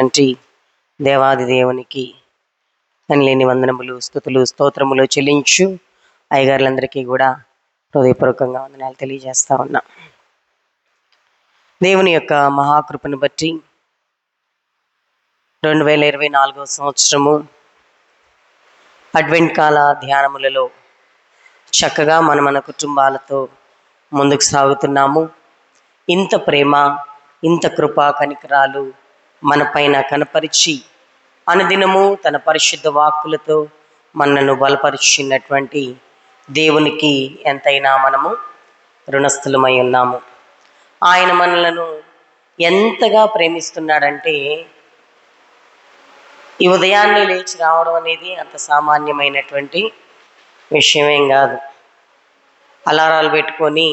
అంటే దేవాది దేవునికి లేని వందనములు, స్తుతులు, స్తోత్రములు చెల్లించు అయ్యగారులందరికీ కూడా హృదయపూర్వకంగా వందనాలు తెలియజేస్తా ఉన్నా. దేవుని యొక్క మహాకృపను బట్టి 2024 సంవత్సరము అడ్వెంట్ కాల ధ్యానములలో చక్కగా మన కుటుంబాలతో ముందుకు సాగుతున్నాము. ఇంత ప్రేమ, ఇంత కృపా కనికరాలు మన పైన కనపరిచి అనుదినము తన పరిశుద్ధ వాక్కులతో మనను బలపరిచినటువంటి దేవునికి ఎంతైనా మనము రుణస్థులమై ఉన్నాము. ఆయన మనలను ఎంతగా ప్రేమిస్తున్నాడంటే ఈ ఉదయాన్నే లేచి రావడం అనేది అంత సామాన్యమైనటువంటి విషయమేం కాదు. అలారాలు పెట్టుకొని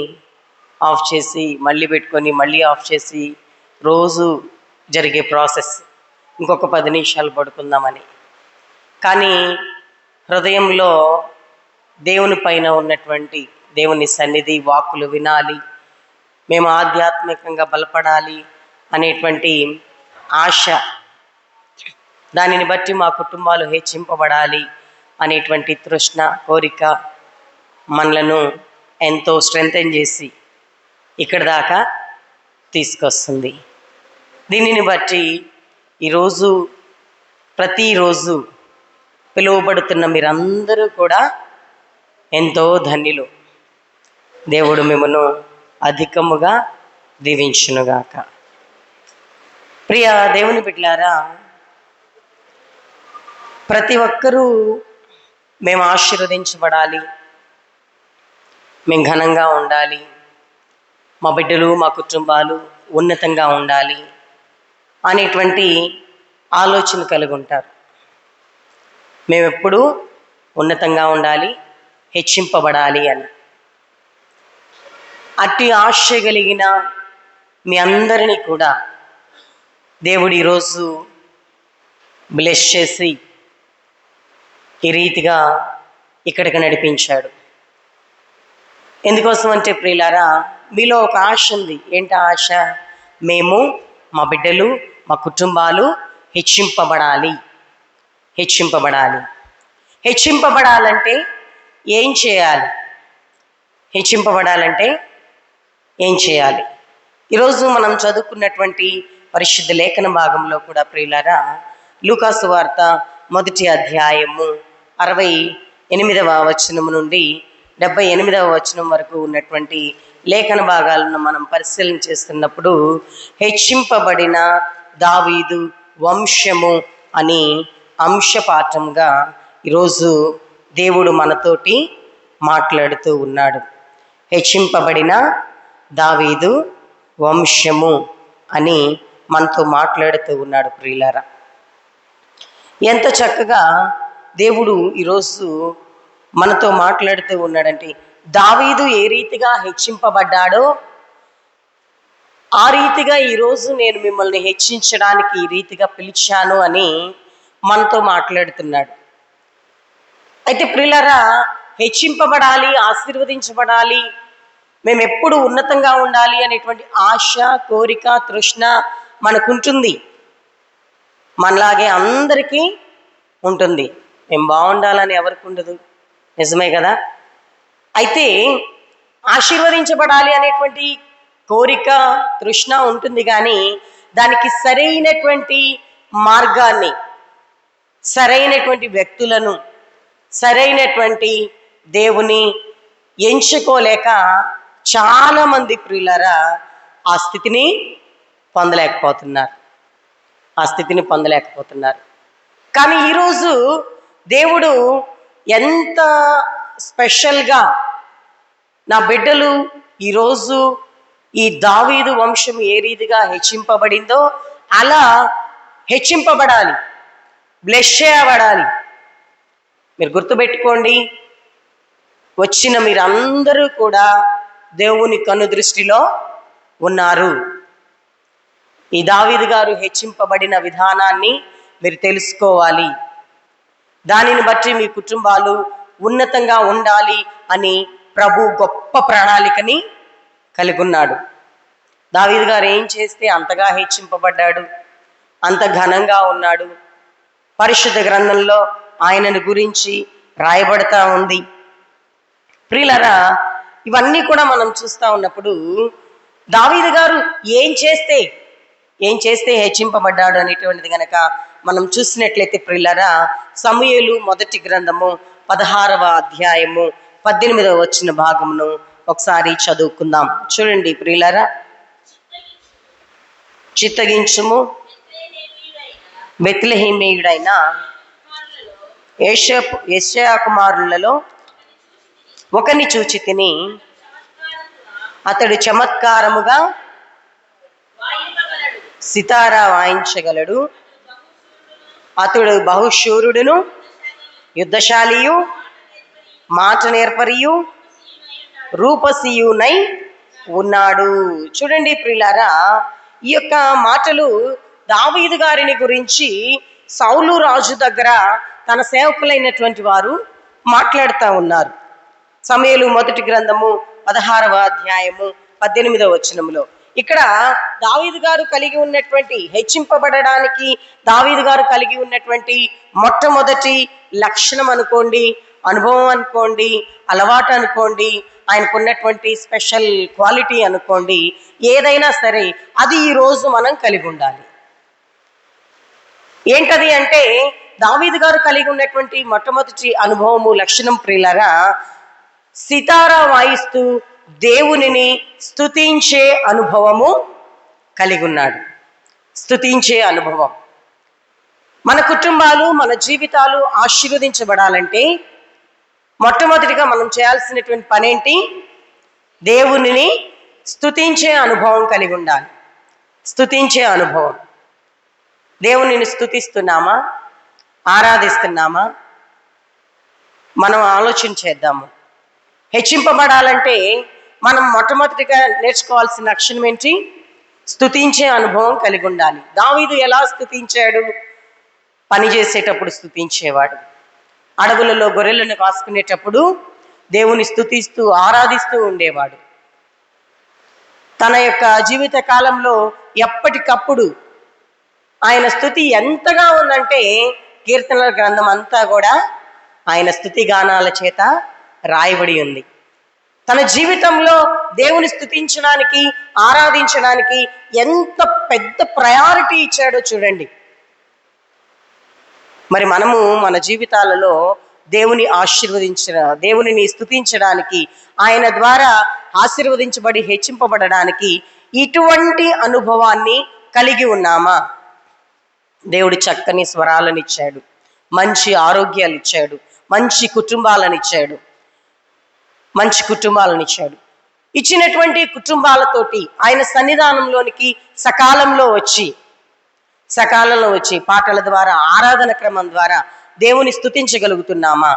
ఆఫ్ చేసి మళ్ళీ పెట్టుకొని మళ్ళీ ఆఫ్ చేసి రోజు జరిగే ప్రాసెస్. ఇంకొక 10 నిమిషాలు పడుకుందామని. కానీ హృదయంలో దేవుని పైన ఉన్నటువంటి దేవుని సన్నిధి వాక్కులు వినాలి, మేము ఆధ్యాత్మికంగా బలపడాలి అనేటువంటి ఆశ, దానిని బట్టి మా కుటుంబాలు హెచ్చింపబడాలి అనేటువంటి తృష్ణ, కోరిక మనలను ఎంతో స్ట్రెంథెన్ చేసి ఇక్కడ దాకా తీసుకొస్తుంది. దీనిని బట్టి ఈరోజు ప్రతిరోజు పిలువబడుతున్న మీరందరూ కూడా ఎంతో ధన్యులు. దేవుడు మిమ్మను అధికముగా దీవించునుగాక. ప్రియ దేవుని బిడ్డలారా, ప్రతి ఒక్కరూ మేము ఆశీర్వదించబడాలి, మేము ఘనంగా ఉండాలి, మా బిడ్డలు మా కుటుంబాలు ఉన్నతంగా ఉండాలి అనేటువంటి ఆలోచన కలిగి ఉంటారు. మేమెప్పుడు ఉన్నతంగా ఉండాలి, హెచ్చింపబడాలి అని. అట్టి ఆశ కలిగిన మీ అందరినీ కూడా దేవుడు ఈరోజు బ్లెస్ చేసి ఈ రీతిగా ఇక్కడికి నడిపించాడు. ఎందుకోసం అంటే ప్రియులారా, మీలో ఒక ఆశ ఉంది. ఏంటి ఆశ? మేము, మా బిడ్డలు, మా కుటుంబాలు హెచ్చింపబడాలి. హెచ్చింపబడాలంటే ఏం చేయాలి? ఏం చేయాలి? ఈరోజు మనం చదువుకున్నటువంటి పరిశుద్ధ లేఖన భాగంలో కూడా ప్రియులారా, లూకాసు వార్త 1వ అధ్యాయము 68వ వచనము నుండి 78వ వచనం వరకు ఉన్నటువంటి లేఖన భాగాలను మనం పరిశీలన చేస్తున్నప్పుడు హెచ్చింపబడిన దావీదు వంశము అని అంశపాఠంగా ఈరోజు దేవుడు మనతోటి మాట్లాడుతూ ఉన్నాడు. హెచ్చింపబడిన దావీదు వంశము అని మనతో మాట్లాడుతూ ఉన్నాడు. ప్రియులారా, ఎంత చక్కగా దేవుడు ఈరోజు మనతో మాట్లాడుతూ ఉన్నాడంటే, దావీదు ఏ రీతిగా హెచ్చింపబడ్డాడో ఆ రీతిగా ఈరోజు నేను మిమ్మల్ని హెచ్చించడానికి ఈ రీతిగా పిలిచాను అని మనతో మాట్లాడుతున్నాడు. అయితే ప్రియులారా, హెచ్చింపబడాలి, ఆశీర్వదించబడాలి, మేము ఎప్పుడు ఉన్నతంగా ఉండాలి అనేటువంటి ఆశ, కోరిక, తృష్ణ మనకుంటుంది. మనలాగే అందరికీ ఉంటుంది. మేము బాగుండాలని ఎవరికి ఉండదు? నిజమే కదా? అయితే ఆశీర్వదించబడాలి అనేటువంటి కోరిక, తృష్ణ ఉంటుంది, కానీ దానికి సరైనటువంటి మార్గాన్ని, సరైనటువంటి వ్యక్తులను, సరైనటువంటి దేవుని ఎంచుకోలేక చాలామంది ప్రియులారా ఆ స్థితిని పొందలేకపోతున్నారు. కానీ ఈరోజు దేవుడు ఎంత స్పెషల్గా నా బిడ్డలు ఈరోజు ఈ దావీదు వంశం ఏ రీతిగా హెచ్చింపబడిందో అలా హెచ్చింపబడాలి, బ్లెస్ చేయబడాలి. మీరు గుర్తుపెట్టుకోండి, వచ్చిన మీరందరూ కూడా దేవుని కనుదృష్టిలో ఉన్నారు. ఈ దావీదు గారు హెచ్చింపబడిన విధానాన్ని మీరు తెలుసుకోవాలి. దానిని బట్టి మీ కుటుంబాలు ఉన్నతంగా ఉండాలి అని ప్రభు గొప్ప ప్రణాళికని కలిగి ఉన్నాడు. దావీదు గారు ఏం చేస్తే అంతగా హెచ్చింపబడ్డాడు? అంత ఘనంగా ఉన్నాడు. పరిశుద్ధ గ్రంథంలో ఆయనను గురించి రాయబడతా ఉంది. ప్రియులారా, ఇవన్నీ కూడా మనం చూస్తూ ఉన్నప్పుడు దావీదు గారు ఏం చేస్తే హెచ్చింపబడ్డాడు అనేటువంటిది గనక మనం చూసినట్లయితే ప్రియులారా, సమూయేలు మొదటి గ్రంథము 16వ అధ్యాయము 18వ వచ్చిన భాగమును ఒకసారి చదువుకుందాం. చూడండి ప్రియులారా. చిత్తగించుము, బెత్లెహేమీయుడైన యెషయా కుమారులలో ఒకని చూచి తిని, అతడు చమత్కారముగా సితారా వాయించగలడు, అతడు బహుశూరుడును యుద్ధశాలియు మాట నేర్పరియు రూపసియునై ఉన్నాడు. చూడండి ప్రియులారా, ఈ యొక్క మాటలు దావీదు గారిని గురించి సౌలు రాజు దగ్గర తన సేవకులైనటువంటి వారు మాట్లాడుతూ ఉన్నారు. సమూయేలు మొదటి గ్రంథము 16వ అధ్యాయము 18వ వచనములో ఇక్కడ దావీదు గారు కలిగి ఉన్నటువంటి, హెచ్చింపబడడానికి దావీదు గారు కలిగి ఉన్నటువంటి మొట్టమొదటి లక్షణం అనుకోండి, అనుభవం అనుకోండి, అలవాటు అనుకోండి, ఆయనకున్నటువంటి స్పెషల్ క్వాలిటీ అనుకోండి, ఏదైనా సరే అది ఈరోజు మనం కలిగి ఉండాలి. ఏంటది అంటే, దావీదు గారు కలిగి ఉన్నటువంటి మొట్టమొదటి అనుభవము, లక్షణం ప్రియులారా, సితారా వాయిస్తూ దేవునిని స్తుతించే అనుభవము కలిగి ఉన్నాడు. స్తుతించే అనుభవం. మన కుటుంబాలు, మన జీవితాలు ఆశీర్వదించబడాలంటే మొట్టమొదటిగా మనం చేయాల్సినటువంటి పనేంటి? దేవునిని స్తుతించే అనుభవం కలిగి ఉండాలి. స్తుతించే అనుభవం. దేవునిని స్తుతిస్తున్నామా? ఆరాధిస్తున్నామా? మనం ఆలోచన చేద్దాము. హెచ్చింపబడాలంటే మనం మొట్టమొదటిగా నేర్చుకోవాల్సిన లక్షణం ఏంటి? స్తుతించే అనుభవం కలిగి ఉండాలి. దావీదు ఎలా స్తుతించాడు? పని చేసేటప్పుడు స్తుతించేవాడు. అడవులలో గొర్రెలను కాసుకునేటప్పుడు దేవుని స్తుతిస్తూ ఆరాధిస్తూ ఉండేవాడు. తన యొక్క జీవిత కాలంలో ఎప్పటికప్పుడు ఆయన స్తుతి ఎంతగా ఉందంటే, కీర్తనల గ్రంథం అంతా కూడా ఆయన స్తుతి గానాల చేత రాయబడి ఉంది. తన జీవితంలో దేవుని స్తుతించడానికి, ఆరాధించడానికి ఎంత పెద్ద ప్రయారిటీ ఇచ్చాడో చూడండి. మరి మనము మన జీవితాలలో దేవునిని స్తుతించడానికి, ఆయన ద్వారా ఆశీర్వదించబడి హెచ్చింపబడడానికి ఇటువంటి అనుభవాన్ని కలిగి ఉన్నామా? దేవుడు చక్కని స్వరాలను ఇచ్చాడు, మంచి ఆరోగ్యాలు ఇచ్చాడు, మంచి కుటుంబాలను ఇచ్చాడు. ఇచ్చినటువంటి కుటుంబాలతోటి ఆయన సన్నిధానంలోనికి సకాలంలో వచ్చి పాటల ద్వారా, ఆరాధన క్రమం ద్వారా దేవుని స్తుతించగలుగుతున్నామా?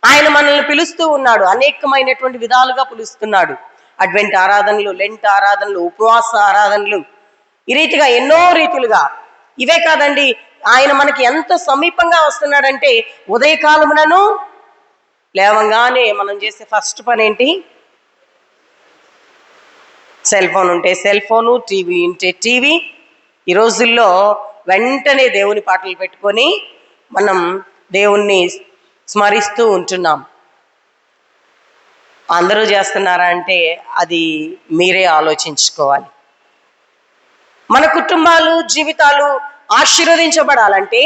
ఆయన మనల్ని పిలుస్తూ ఉన్నాడు, అనేకమైనటువంటి విధాలుగా పిలుస్తున్నాడు. అడ్వెంట్ ఆరాధనలు, లెంట్ ఆరాధనలు, ఉపవాస ఆరాధనలు, ఈ రీతిగా ఎన్నో రీతులుగా. ఇవే కాదండి, ఆయన మనకి ఎంత సమీపంగా వస్తున్నాడంటే, ఉదయకాలమునను లేవంగానే మనం చేసే ఫస్ట్ పని ఏంటి? సెల్ ఫోన్ ఉంటే సెల్ ఫోను, టీవీ ఉంటే టీవీ. ఈ రోజుల్లో వెంటనే దేవుని పాటలు పెట్టుకొని మనం దేవుణ్ణి స్మరిస్తూ ఉంటున్నాం. అందరూ చేస్తున్నారా అంటే అది మీరే ఆలోచించుకోవాలి. మన కుటుంబాలు, జీవితాలు ఆశీర్వదించబడాలంటే,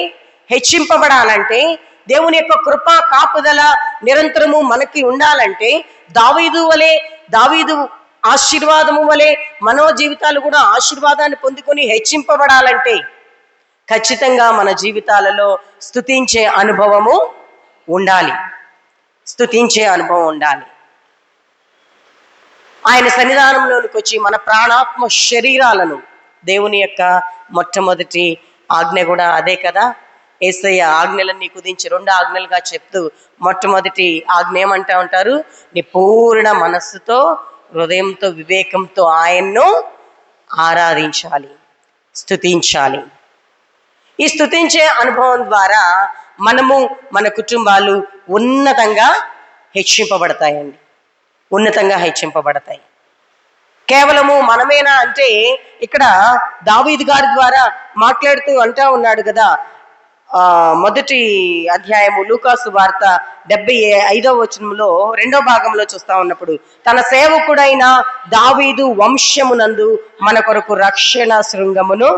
హెచ్చింపబడాలంటే, దేవుని యొక్క కృప కాపుదల నిరంతరము మనకి ఉండాలంటే, దావీదు ఆశీర్వాదము వలె మనో జీవితాలు కూడా ఆశీర్వాదాన్ని పొందుకొని హెచ్చింపబడాలంటే ఖచ్చితంగా మన జీవితాలలో స్తుతించే అనుభవము ఉండాలి. ఆయన సన్నిధానంలోనికి వచ్చి మన ప్రాణాత్మ శరీరాలను, దేవుని యొక్క మొట్టమొదటి ఆజ్ఞ కూడా అదే కదా. యేసయ్య ఆజ్ఞలన్నీ కుదించి 2 ఆజ్ఞలుగా చెప్తూ మొట్టమొదటి ఆజ్ఞ ఏమంటా ఉంటారు? నీ పూర్ణ మనస్సుతో, హృదయంతో, వివేకంతో ఆయన్ను ఆరాధించాలి, స్తుతించాలి. ఈ స్తుతించే అనుభవం ద్వారా మనము, మన కుటుంబాలు ఉన్నతంగా హెచ్చింపబడతాయి. కేవలము మనమేనా అంటే ఇక్కడ దావీదు గారి ద్వారా మాట్లాడుతూ అంటా ఉన్నాడు కదా. మొదటి అధ్యాయము లూకాసు వార్త 75వ వచనంలో 2వ భాగంలో చూస్తా ఉన్నప్పుడు, తన సేవకుడైన దావీదు వంశమునందు మన కొరకు రక్షణ శృంగమును,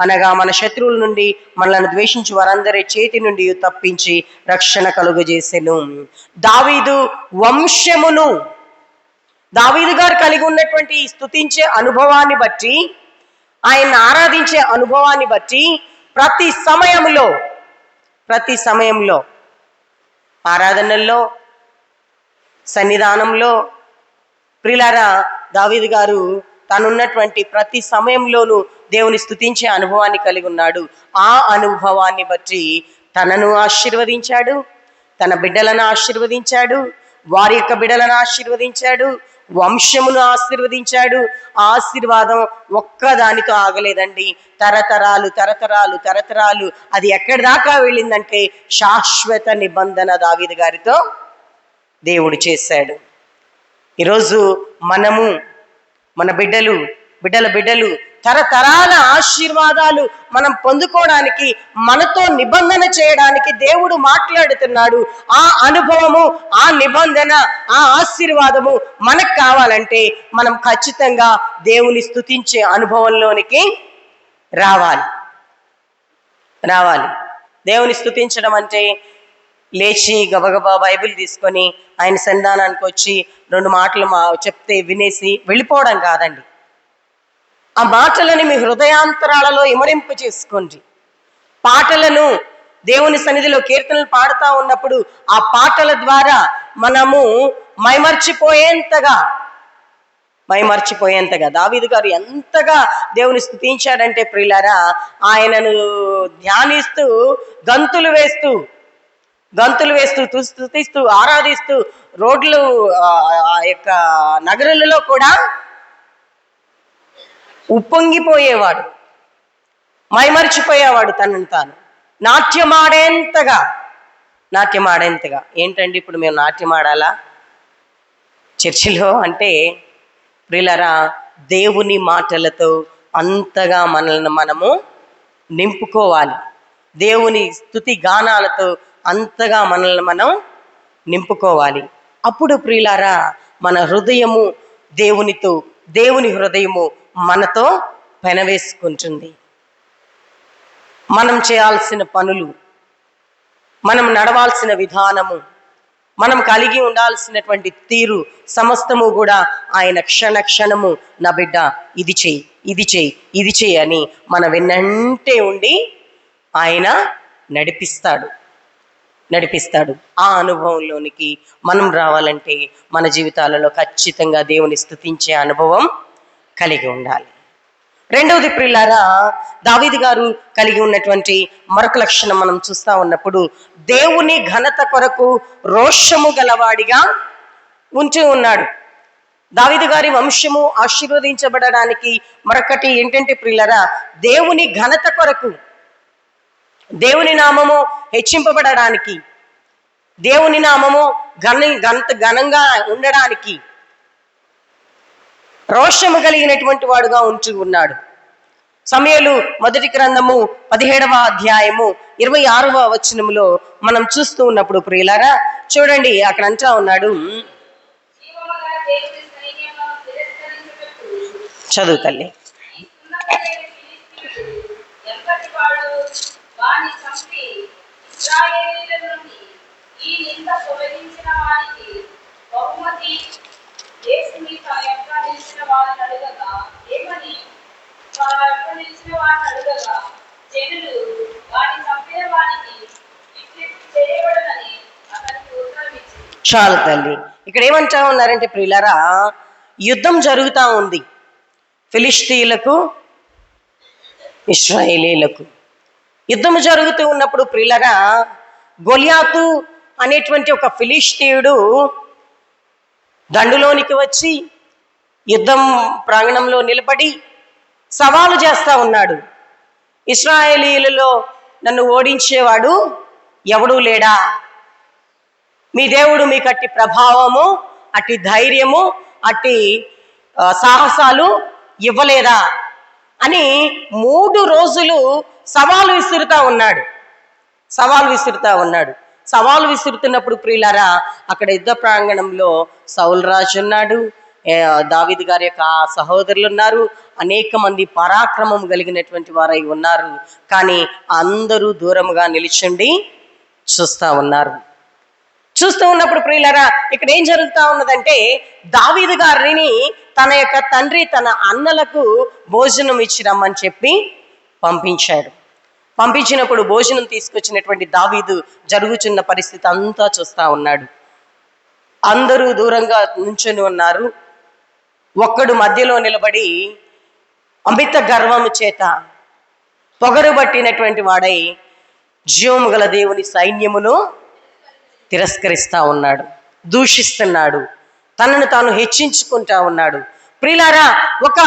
అనగా మన శత్రువుల నుండి మనల్ని ద్వేషించి వారందరి చేతి నుండి తప్పించి రక్షణ కలుగజేసెను. దావీదు వంశమును, దావీదు గారు కలిగి ఉన్నటువంటి స్తుతించే అనుభవాన్ని బట్టి, ఆయన ఆరాధించే అనుభవాన్ని బట్టి ప్రతి సమయంలో ఆరాధనల్లో, సన్నిధానంలో ప్రియులారా దావీదు గారు తనున్నటువంటి ప్రతి సమయంలోనూ దేవుని స్తుతించే అనుభవాన్ని కలిగి ఉన్నాడు. ఆ అనుభవాన్ని బట్టి తనను ఆశీర్వదించాడు, తన బిడ్డలను ఆశీర్వదించాడు, వారి యొక్క బిడ్డలను ఆశీర్వదించాడు, వంశమును ఆశీర్వదించాడు. ఆ ఆశీర్వాదం ఒక్కదానితో ఆగలేదండి. తరతరాలు అది ఎక్కడి దాకా వెళ్ళిందంటే శాశ్వత నిబంధన దావీదు గారితో దేవుడు చేశాడు. ఈరోజు మనము, మన బిడ్డలు తరతరాల ఆశీర్వాదాలు మనం పొందుకోవడానికి, మనతో నిబంధన చేయడానికి దేవుడు మాట్లాడుతున్నాడు. ఆ అనుభవము, ఆ నిబంధన, ఆ ఆశీర్వాదము మనకు కావాలంటే మనం ఖచ్చితంగా దేవుని స్తుతించే అనుభవంలోనికి రావాలి. దేవుని స్తుతించడం అంటే లేచి గబగబా బైబిల్ తీసుకొని ఆయన సన్నిధానానికి వచ్చి 2 మాటలు చెప్తే వినేసి వెళ్ళిపోవడం కాదండి. ఆ మాటలని మీ హృదయాంతరాలలో ఇమడింపు చేసుకోండి. పాటలను దేవుని సన్నిధిలో కీర్తనలు పాడుతూ ఉన్నప్పుడు ఆ పాటల ద్వారా మనము మైమర్చిపోయేంతగా దావీదు గారు ఎంతగా దేవుని స్తుతించాడంటే ప్రియులారా, ఆయనను ధ్యానిస్తూ గంతులు వేస్తూ స్తుతిస్తూ ఆరాధిస్తూ రోడ్లు, ఆ యొక్క నగరులలో కూడా ఉప్పొంగిపోయేవాడు, మైమరిచిపోయేవాడు, తనను తాను నాట్యమాడేంతగా. ఏంటండి ఇప్పుడు మేము నాట్యమాడాలా చర్చిలో అంటే? ప్రియులారా, దేవుని మాటలతో అంతగా మనల్ని మనము నింపుకోవాలి. దేవుని స్తుతి గానాలతో అంతగా మనల్ని మనం నింపుకోవాలి. అప్పుడు ప్రియులారా మన హృదయము దేవుని హృదయము మనతో పెనవేసుకుంటుంది. మనం చేయాల్సిన పనులు, మనం నడవాల్సిన విధానము, మనం కలిగి ఉండాల్సినటువంటి తీరు సమస్తము కూడా ఆయన క్షణము నా బిడ్డ ఇది చెయ్యి అని మన వెన్నంటే ఉండి ఆయన నడిపిస్తాడు. ఆ అనుభవంలోనికి మనం రావాలంటే మన జీవితాలలో ఖచ్చితంగా దేవుని స్తుతించే అనుభవం కలిగి ఉండాలి. రెండవది ప్రియులారా, దావీదు గారు కలిగి ఉన్నటువంటి మరొక లక్షణం మనం చూస్తా ఉన్నప్పుడు, దేవుని ఘనత కొరకు రోషము గలవాడిగా ఉంటూ ఉన్నాడు. దావీదు గారి వంశము ఆశీర్వదించబడడానికి మరొకటి ఏంటంటే ప్రియులారా, దేవుని ఘనత కొరకు, దేవుని నామము హెచ్చింపబడడానికి, దేవుని నామము ఘనంగా ఉండడానికి రోషము కలిగినటువంటి వాడుగా ఉంటూ ఉన్నాడు. సమూయేలు మొదటి గ్రంథము 17వ అధ్యాయము 26వ వచనములో మనం చూస్తూ ఉన్నప్పుడు ప్రియులారా చూడండి, అక్కడ అంటా ఉన్నాడు, చదువు తల్లి. చాలు తల్లి. ఇక్కడ ఏమంటా ఉన్నారంటే ప్రియులారా, యుద్ధం జరుగుతూ ఉంది ఫిలిష్తీయులకు ఇశ్రాయేలీలకు. యుద్ధము జరుగుతూ ఉన్నప్పుడు ప్రియులారా, గొలియాతు అనేటువంటి ఒక ఫిలిష్తీయుడు దండులోనికి వచ్చి యుద్ధం ప్రాంగణంలో నిలబడి సవాలు చేస్తా ఉన్నాడు. ఇశ్రాయేలీయులలో నన్ను ఓడించేవాడు ఎవడూ లేడా? మీ దేవుడు మీకు అట్టి ప్రభావము, అట్టి ధైర్యము, అట్టి సాహసాలు ఇవ్వలేదా అని 3 రోజులు సవాలు విసురుతా ఉన్నాడు. సవాలు విసురుతున్నప్పుడు ప్రియులారా, అక్కడ యుద్ధ ప్రాంగణంలో సౌలు రాజు ఉన్నాడు, దావీదు గారి యొక్క సహోదరులు ఉన్నారు, అనేక మంది పరాక్రమం కలిగినటువంటి వారై ఉన్నారు. కానీ అందరూ దూరముగా నిలిచుండి చూస్తూ ఉన్నప్పుడు ప్రియులారా, ఇక్కడ ఏం జరుగుతా ఉన్నదంటే, దావీదు గారిని తన యొక్క తండ్రి తన అన్నలకు భోజనం ఇచ్చి రమ్మని చెప్పి పంపించినప్పుడు భోజనం తీసుకొచ్చినటువంటి దావీదు జరుగుతున్న పరిస్థితి అంతా చూస్తా ఉన్నాడు. అందరూ దూరంగా నుంచొని ఉన్నారు. ఒక్కడు మధ్యలో నిలబడి అమిత గర్వము చేత పొగరు పట్టినటువంటి వాడై జీవము గల దేవుని సైన్యమును తిరస్కరిస్తా ఉన్నాడు, దూషిస్తున్నాడు, తనను తాను హెచ్చించుకుంటా ఉన్నాడు. ప్రియులారా, ఒక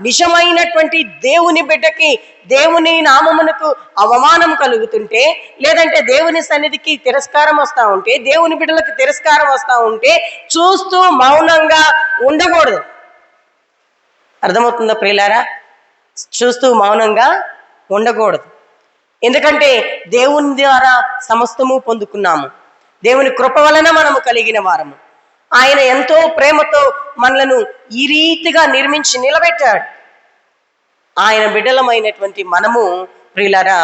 నిజమైనటువంటి దేవుని బిడ్డకి దేవుని నామమునకు అవమానం కలుగుతుంటే, లేదంటే దేవుని సన్నిధికి తిరస్కారం వస్తూ ఉంటే, దేవుని బిడ్డలకు తిరస్కారం వస్తూ ఉంటే చూస్తూ మౌనంగా ఉండకూడదు. అర్థమవుతుందా ప్రియులారా? చూస్తూ మౌనంగా ఉండకూడదు. ఎందుకంటే దేవుని ద్వారా సమస్తము పొందుకున్నాము. దేవుని కృప వలన మనము కలిగిన వారము. ఆయన ఎంతో ప్రేమతో మనలను ఈ రీతిగా నిర్మించి నిలబెట్టాడు. ఆయన బిడ్డలమైనటువంటి మనము ప్రియులారా,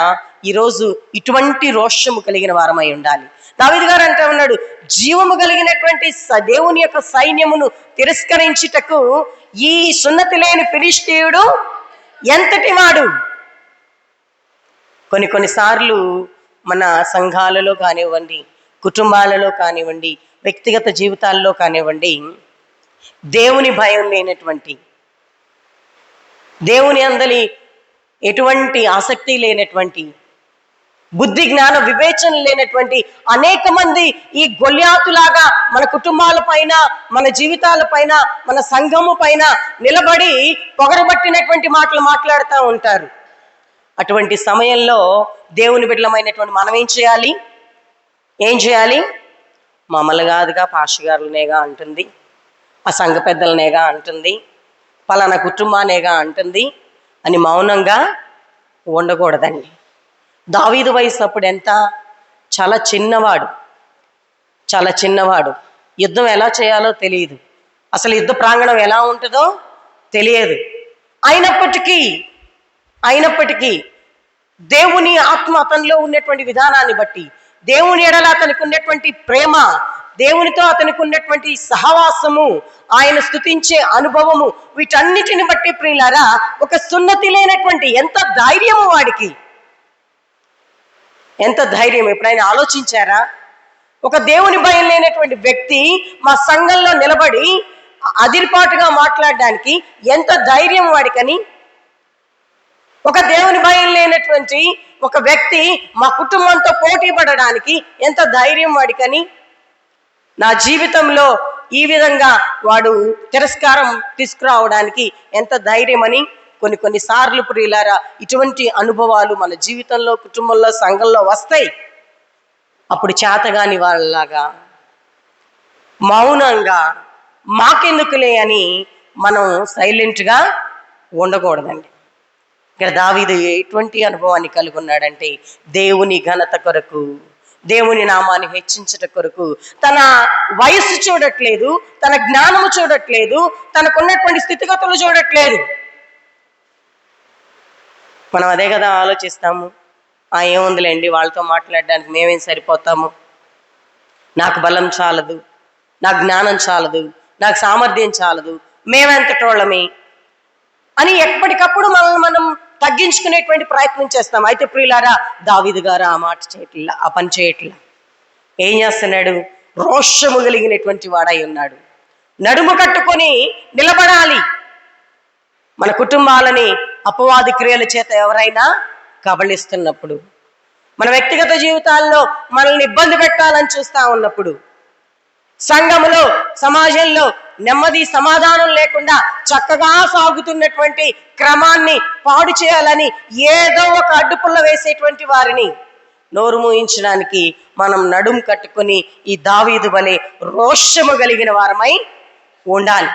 ఈరోజు ఇటువంటి రోషము కలిగిన వారమై ఉండాలి. దావీదు గారు అంటూ ఉన్నాడు, జీవము కలిగినటువంటి దేవుని యొక్క సైన్యమును తిరస్కరించుటకు ఈ సున్నతి లేని ఫిలిష్తీయుడు ఎంతటి వాడు. కొన్నిసార్లు మన సంఘాలలో కానివ్వండి, కుటుంబాలలో కానివ్వండి, వ్యక్తిగత జీవితాల్లో కానివ్వండి, దేవుని భయం లేనటువంటి, దేవుని అందలి ఎటువంటి ఆసక్తి లేనటువంటి, బుద్ధి జ్ఞాన వివేచన లేనటువంటి అనేక మంది ఈ గొల్యాతులాగా మన కుటుంబాల పైన, మన జీవితాల పైన, మన సంఘము పైన నిలబడి పొగరబట్టినటువంటి మాటలు మాట్లాడుతూ ఉంటారు. అటువంటి సమయంలో దేవుని బిడ్డలమైనటువంటి మనం ఏం చేయాలి? మమ్మల్ని కాదుగా, పాస్టర్గారులనేగా అంటుంది, ఆ సంఘ పెద్దలనేగా అంటుంది, పలానా కుటుంబానేగా అంటుంది అని మౌనంగా ఉండకూడదండి. దావీదు వయసు అప్పుడు ఎంత? చాలా చిన్నవాడు. యుద్ధం ఎలా చేయాలో తెలియదు, అసలు యుద్ధ ప్రాంగణం ఎలా ఉంటుందో తెలియదు. అయినప్పటికీ దేవుని ఆత్మ అతనిలో ఉన్నటువంటి విధానాన్ని బట్టి, దేవుని ఎడల అతనికి ఉన్నటువంటి ప్రేమ, దేవునితో అతనికి ఉన్నటువంటి సహవాసము, ఆయన స్తుతించే అనుభవము, వీటన్నిటిని బట్టి ప్రియులారా, ఒక సున్నతి లేనటువంటి ఎంత ధైర్యము వాడికి, ఎంత ధైర్యం! ఎప్పుడైనా ఆలోచించారా? ఒక దేవుని భయం లేనటువంటి వ్యక్తి మా సంఘంలో నిలబడి అదిరిపాటుగా మాట్లాడడానికి ఎంత ధైర్యం వాడికని. ఒక దేవుని భయం లేనటువంటి ఒక వ్యక్తి మా కుటుంబంతో పోటీ పడడానికి ఎంత ధైర్యం వాడికని. నా జీవితంలో ఈ విధంగా వాడు తిరస్కారం తీసుకురావడానికి ఎంత ధైర్యం అని కొన్నిసార్లు ప్రియులారా, ఇటువంటి అనుభవాలు మన జీవితంలో, కుటుంబంలో, సంఘంలో వస్తాయి. అప్పుడు చేతగాని వాళ్ళలాగా మౌనంగా మాకెందుకులే అని మనం సైలెంట్గా ఉండకూడదండి. ఇక్కడ దావీదు ఎటువంటి అనుభవాన్ని కలిగి ఉన్నాడంటే, దేవుని ఘనత కొరకు, దేవుని నామాన్ని హెచ్చించట కొరకు తన వయస్సు చూడట్లేదు, తన జ్ఞానము చూడట్లేదు, తనకున్నటువంటి స్థితిగతులు చూడట్లేదు. మనం అదే కదా ఆలోచిస్తాము. ఏముందిలేండి, వాళ్ళతో మాట్లాడడానికి మేమేం సరిపోతాము, నాకు బలం చాలదు, నాకు జ్ఞానం చాలదు, నాకు సామర్థ్యం చాలదు, మేమెంతటోళ్ళమే అని ఎప్పటికప్పుడు మనం తగ్గించుకునేటువంటి ప్రయత్నం చేస్తాం. అయితే ప్రియులారా, దావీదు గారు ఆ పని చేయట్లా. ఏం చేస్తున్నాడు? రోషము కలిగినటువంటి వాడై ఉన్నాడు. నడుము కట్టుకొని నిలబడాలి. మన కుటుంబాలని అపవాది క్రియల చేత ఎవరైనా కబళిస్తున్నప్పుడు, మన వ్యక్తిగత జీవితాల్లో మనల్ని ఇబ్బంది పెట్టాలని చూస్తూ ఉన్నప్పుడు, సంఘములో, సమాజంలో నెమ్మది సమాధానం లేకుండా చక్కగా సాగుతున్నటువంటి క్రమాన్ని పాడు చేయాలని ఏదో ఒక అడ్డుపుల్ల వేసేటువంటి వారిని నోరు మూయించడానికి మనం నడుం కట్టుకొని ఈ దావీదు వలె రోషము కలిగిన వారమై ఉండాలి.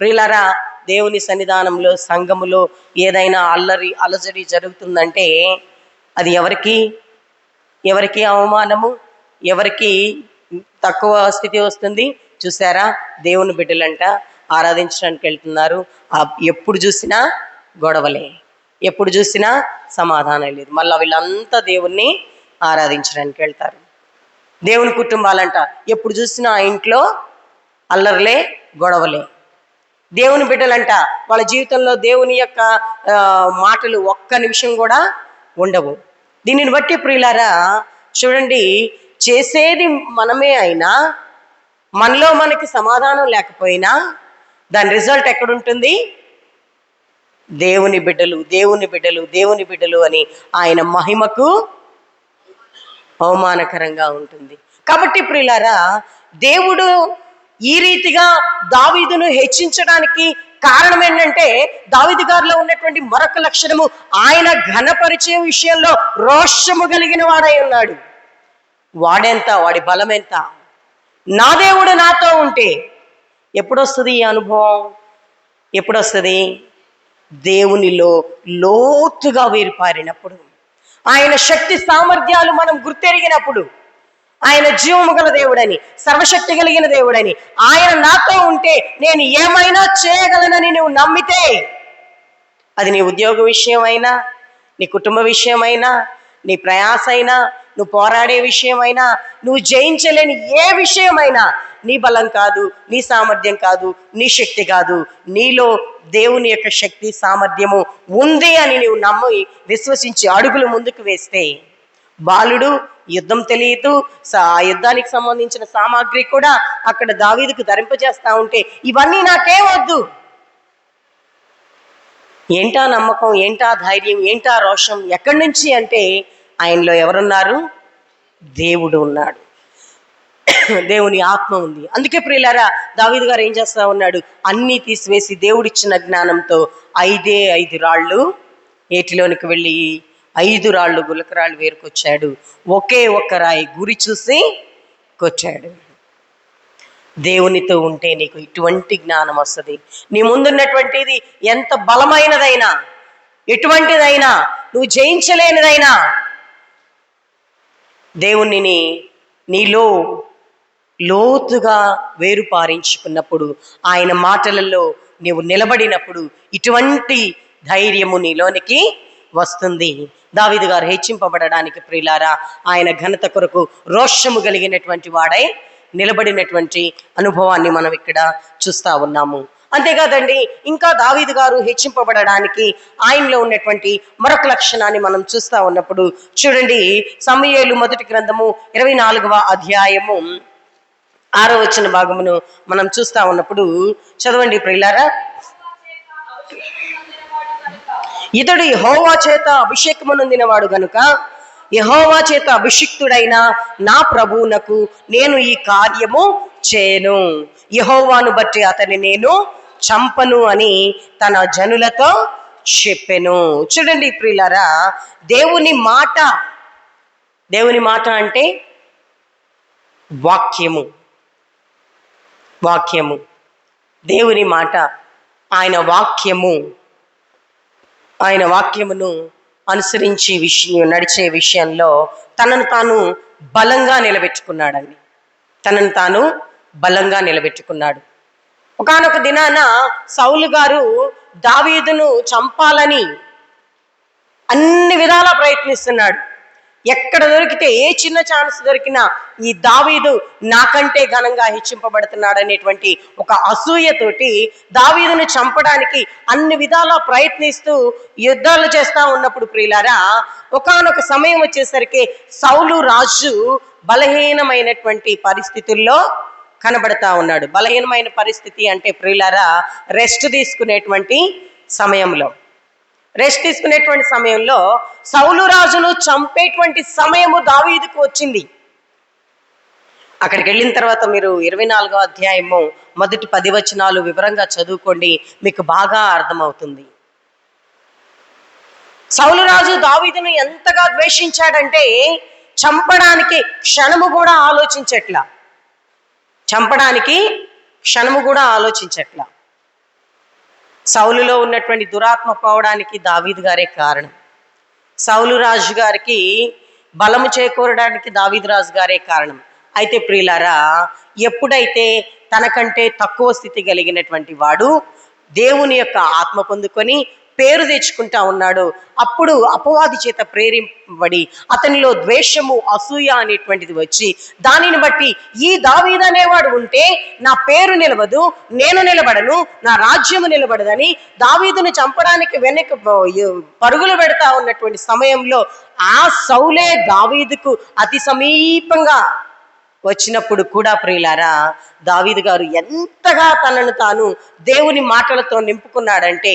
ప్రియులారా, దేవుని సన్నిధానంలో సంఘములో ఏదైనా అలజడి జరుగుతుందంటే అది ఎవరికి అవమానము, ఎవరికి తక్కువ స్థితి వస్తుంది? చూసారా, దేవుని బిడ్డలంట ఆరాధించడానికి వెళ్తున్నారు, ఎప్పుడు చూసినా గొడవలే, ఎప్పుడు చూసినా సమాధానం లేదు. మళ్ళీ వీళ్ళంతా దేవుణ్ణి ఆరాధించడానికి వెళ్తారు. దేవుని కుటుంబాలంట ఎప్పుడు చూసినా ఆ ఇంట్లో అల్లర్లే, గొడవలే. దేవుని బిడ్డలంట వాళ్ళ జీవితంలో దేవుని యొక్క మాటలు ఒక్క నిమిషం కూడా ఉండవు. దీనిని బట్టి ప్రియులారా చూడండి, చేసేది మనమే అయినా మనలో మనకి సమాధానం లేకపోయినా దాని రిజల్ట్ ఎక్కడుంటుంది? దేవుని బిడ్డలు దేవుని బిడ్డలు దేవుని బిడ్డలు అని ఆయన మహిమకు అవమానకరంగా ఉంటుంది. కాబట్టి ప్రియులారా, దేవుడు ఈ రీతిగా దావీదును హెచ్చించడానికి కారణం ఏంటంటే దావీదు గారిలో ఉన్నటువంటి మరొక లక్షణము, ఆయన ఘనపరిచే విషయంలో రోషము కలిగిన వాడై ఉన్నాడు. వాడెంత, వాడి బలం ఎంత? నా దేవుడు నాతో ఉంటే ఎప్పుడొస్తుంది ఈ అనుభవం? ఎప్పుడొస్తుంది? దేవునిలో లోతుగా వేరుపారినప్పుడు, ఆయన శక్తి సామర్థ్యాలు మనం గుర్తెరిగినప్పుడు, ఆయన జీవము గల దేవుడని, సర్వశక్తి కలిగిన దేవుడని, ఆయన నాతో ఉంటే నేను ఏమైనా చేయగలనని నువ్వు నమ్మితే, అది నీ ఉద్యోగ విషయమైనా, నీ కుటుంబ విషయమైనా, నీ ప్రయాస అయినా, నువ్వు పోరాడే విషయమైనా, నువ్వు జయించలేని ఏ విషయమైనా, నీ బలం కాదు, నీ సామర్థ్యం కాదు, నీ శక్తి కాదు, నీలో దేవుని యొక్క శక్తి సామర్థ్యము ఉంది అని నువ్వు నమ్మి విశ్వసించి అడుగులు ముందుకు వేస్తే, బాలుడు యుద్ధం తెలియదు, ఆ యుద్ధానికి సంబంధించిన సామాగ్రి కూడా అక్కడ దావీదుకు ధరింపజేస్తా ఉంటే, ఇవన్నీ నాకేం వద్దు. ఏంటా నమ్మకం, ఏంటా ధైర్యం, ఏంటా రోషం? ఎక్కడి నుంచి అంటే ఆయనలో ఎవరున్నారు? దేవుడు ఉన్నాడు, దేవుని ఆత్మ ఉంది. అందుకే ప్రియులారా దావీదు గారు ఏం చేస్తా ఉన్నాడు? అన్నీ తీసివేసి దేవుడిచ్చిన జ్ఞానంతో 5 రాళ్ళు ఏటిలోనికి వెళ్ళి 5 రాళ్ళు గులకరాళ్ళు వేరుకొచ్చాడు. ఒకే ఒక్క రాయి గురి చూసి కొచ్చాడు. దేవునితో ఉంటే నీకు ఇటువంటి జ్ఞానం వస్తుంది. నీ ముందున్నటువంటిది ఎంత బలమైనదైనా, ఎటువంటిదైనా, నువ్వు జయించలేనిదైనా, దేవుణ్ణి నీలో లోతుగా వేరుపారించుకున్నప్పుడు, ఆయన మాటలలో నీవు నిలబడినప్పుడు ఇటువంటి ధైర్యము నీలోనికి వస్తుంది. దావీదు గారు హెచ్చింపబడడానికి ప్రియులారా ఆయన ఘనత కొరకు రోషము కలిగినటువంటి వాడై నిలబడినటువంటి అనుభవాన్ని మనం ఇక్కడ చూస్తా ఉన్నాము. అంతేకాదండి, ఇంకా దావీదు గారు హెచ్చింపబడడానికి ఆయనలో ఉన్నటువంటి మరొక లక్షణాన్ని మనం చూస్తా ఉన్నప్పుడు చూడండి, సమూయేలు మొదటి గ్రంథము 24వ అధ్యాయము 6వ వచన భాగమును మనం చూస్తా ఉన్నప్పుడు చదవండి ప్రియులారా. ఇతడు యెహోవా చేత అభిషేకము నొందినవాడు గనుక యెహోవా చేత అభిషిక్తుడైన నా ప్రభువునకు నేను ఈ కార్యము చేయను, యెహోవాను బట్టి అతన్ని నేను చంపను అని తన జనులతో చెప్పెను. చూడండి ప్రియులారా, దేవుని మాట అంటే వాక్యము, దేవుని మాట, ఆయన వాక్యమును అనుసరించి నడిచే విషయంలో తనను తాను బలంగా నిలబెట్టుకున్నాడు. ఒకానొక దినాన సౌలు గారు దావీదును చంపాలని అన్ని విధాలా ప్రయత్నిస్తున్నాడు. ఎక్కడ దొరికితే, ఏ చిన్న ఛాన్స్ దొరికినా ఈ దావీదు నాకంటే ఘనంగా హెచ్చింపబడుతున్నాడు అనేటువంటి ఒక అసూయతోటి దావీదును చంపడానికి అన్ని విధాలా ప్రయత్నిస్తూ యుద్ధాలు చేస్తూ ఉన్నప్పుడు ప్రియులారా, ఒకానొక సమయం వచ్చేసరికి సౌలు రాజు బలహీనమైనటువంటి పరిస్థితుల్లో కనబడతా ఉన్నాడు. బలహీనమైన పరిస్థితి అంటే ప్రియులారా రెస్ట్ తీసుకునేటువంటి సమయంలో సౌలు రాజును చంపేటువంటి సమయము దావీదుకు వచ్చింది. అక్కడికి వెళ్ళిన తర్వాత మీరు 24వ అధ్యాయము మొదటి 10 వచనాలు వివరంగా చదువుకోండి, మీకు బాగా అర్థమవుతుంది. సౌలు రాజు దావీదును ఎంతగా ద్వేషించాడంటే చంపడానికి క్షణము కూడా ఆలోచించట్లా. సౌలులో ఉన్నటువంటి దురాత్మ పోవడానికి దావీదు గారే కారణం. సౌలు రాజు గారికి బలము చేకూరడానికి దావీదు రాజు గారే కారణం. అయితే ప్రియులారా, ఎప్పుడైతే తనకంటే తక్కువ స్థితి కలిగినటువంటి వాడు దేవుని యొక్క ఆత్మ పొందుకొని పేరు తెచ్చుకుంటా ఉన్నాడు, అప్పుడు అపవాది చేత ప్రేరింపబడి అతనిలో ద్వేషము, అసూయ అనేటువంటిది వచ్చి దానిని బట్టి ఈ దావీదు అనేవాడు ఉంటే నా పేరు నిలవదు, నేను నిలబడను, నా రాజ్యము నిలబడదని దావీదును చంపడానికి వెనక పరుగులు పెడతా ఉన్నటువంటి సమయంలో ఆ సౌలే దావీదుకు అతి సమీపంగా వచ్చినప్పుడు కూడా ప్రియులారా, దావీదు గారు ఎంతగా తనను తాను దేవుని మాటలతో నింపుకున్నాడంటే,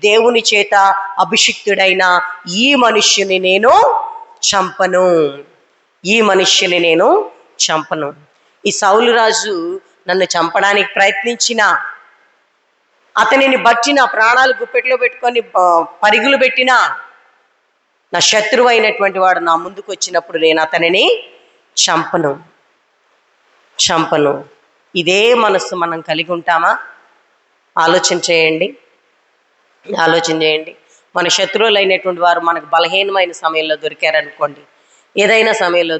దేవుని చేత అభిషిక్తుడైన ఈ మనుష్యుని నేను చంపను, ఈ మనుష్యుని నేను చంపను. ఈ సౌలు రాజు నన్ను చంపడానికి ప్రయత్నించిన, అతనిని బట్టి నా ప్రాణాలు గుప్పెట్లో పెట్టుకొని పరుగులు పెట్టినా, నా శత్రువు అయినటువంటి వాడు నా ముందుకు వచ్చినప్పుడు నేను అతనిని చంపను. ఇదే మనస్సు మనం కలిగి ఉంటామా? ఆలోచన చేయండి. మన శత్రువులు అయినటువంటి వారు మనకు బలహీనమైన సమయంలో దొరికారనుకోండి, ఏదైనా సమయంలో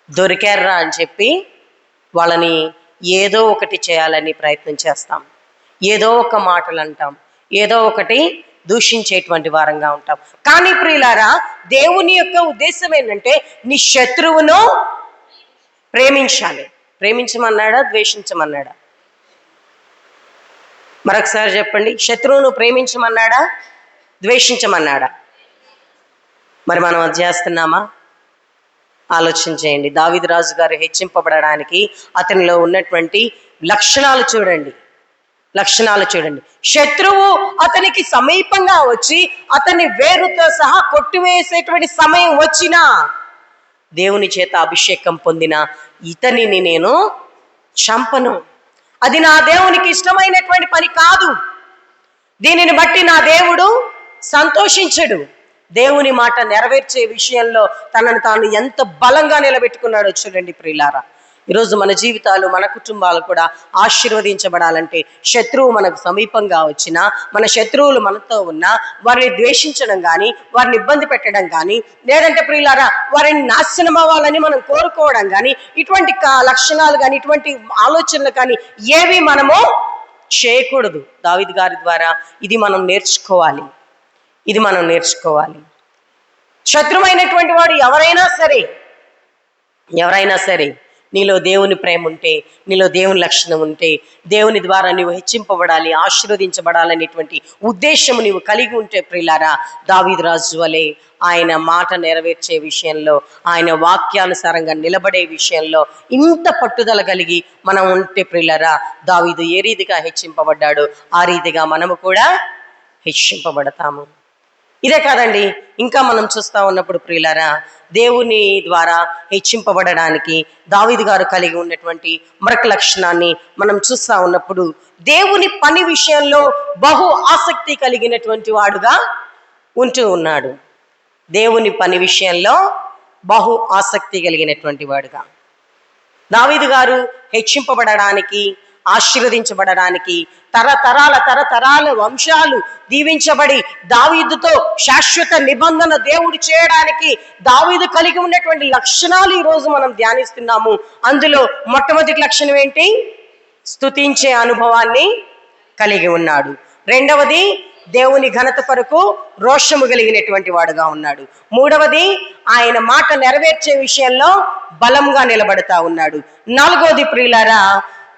దొరికారా అని చెప్పి వాళ్ళని ఏదో ఒకటి చేయాలని ప్రయత్నం చేస్తాం, ఏదో ఒక మాటలు అంటాం, ఏదో ఒకటి దూషించేటువంటి వారంగా ఉంటాం. కానీ ప్రియులారా, దేవుని యొక్క ఉద్దేశం ఏంటంటే నీ శత్రువును ప్రేమించాలి. ప్రేమించమన్నాడా, ద్వేషించమన్నాడా? మరొకసారి చెప్పండి. శత్రువును ప్రేమించమన్నాడా, ద్వేషించమన్నాడా? మరి మనం అది చేస్తున్నామా? ఆలోచన చేయండి. దావీదు రాజు గారు హెచ్చింపబడడానికి అతనిలో ఉన్నటువంటి లక్షణాలు చూడండి. శత్రువు అతనికి సమీపంగా వచ్చి అతన్ని వేరుతో సహా కొట్టివేసేటువంటి సమయం వచ్చినా, దేవుని చేత అభిషేకం పొందిన ఇతనిని నేను చంపను. అది నా దేవునికి ఇష్టమైనటువంటి పని కాదు. దీనిని బట్టి నా దేవుడు సంతోషించడు. దేవుని మాట నెరవేర్చే విషయంలో తనను తాను ఎంత బలంగా నిలబెట్టుకున్నాడో చూడండి ప్రియులారా. ఈరోజు మన జీవితాలు, మన కుటుంబాలు కూడా ఆశీర్వదించబడాలంటే శత్రువు మనకు సమీపంగా వచ్చినా, మన శత్రువులు మనతో ఉన్నా వారిని ద్వేషించడం కానీ, వారిని ఇబ్బంది పెట్టడం కానీ, లేదంటే ప్రియులారా వారిని నాశనం అవ్వాలని మనం కోరుకోవడం కానీ, ఇటువంటి లక్షణాలు కానీ, ఇటువంటి ఆలోచనలు కానీ ఏవి మనము చేయకూడదు. దావీదు గారి ద్వారా ఇది మనం నేర్చుకోవాలి. శత్రువైనటువంటి వాడు ఎవరైనా సరే నీలో దేవుని ప్రేమ ఉంటే, నీలో దేవుని లక్షణం ఉంటే, దేవుని ద్వారా నీవు హెచ్చింపబడాలి, ఆశీర్వదించబడాలనేటువంటి ఉద్దేశము నీవు కలిగి ఉంటే ప్రియులారా, దావీదు రాజు వలె ఆయన మాట నెరవేర్చే విషయంలో, ఆయన వాక్యానుసారంగా నిలబడే విషయంలో ఇంత పట్టుదల కలిగి మనం ఉంటే ప్రియులారా, దావీదు ఏ రీతిగా హెచ్చింపబడ్డాడో ఆ రీతిగా మనము కూడా హెచ్చింపబడతాము. ఇదే కాదండి, ఇంకా మనం చూస్తూ ఉన్నప్పుడు ప్రియులారా, దేవుని ద్వారా హెచ్చింపబడడానికి దావీదు గారు కలిగి ఉన్నటువంటి మరొక లక్షణాన్ని మనం చూస్తూ ఉన్నప్పుడు, దేవుని పని విషయంలో బహు ఆసక్తి కలిగినటువంటి వాడుగా ఉంటూ ఉన్నాడు. దేవుని పని విషయంలో బహు ఆసక్తి కలిగినటువంటి వాడుగా దావీదు గారు హెచ్చింపబడడానికి, ఆశీర్వదించబడడానికి, తరతరాల వంశాలు దీవించబడి దావీదుతో శాశ్వత నిబంధన దేవుడు చేయడానికి దావీదు కలిగి ఉన్నటువంటి లక్షణాలు ఈరోజు మనం ధ్యానిస్తున్నాము. అందులో మొట్టమొదటి లక్షణం ఏంటి? స్తుతించే అనుభవాన్ని కలిగి ఉన్నాడు. రెండవది, దేవుని ఘనత కొరకు రోషము కలిగినటువంటి వాడుగా ఉన్నాడు. మూడవది, ఆయన మాట నెరవేర్చే విషయంలో బలంగా నిలబడతా ఉన్నాడు. నాలుగవది ప్రియులారా,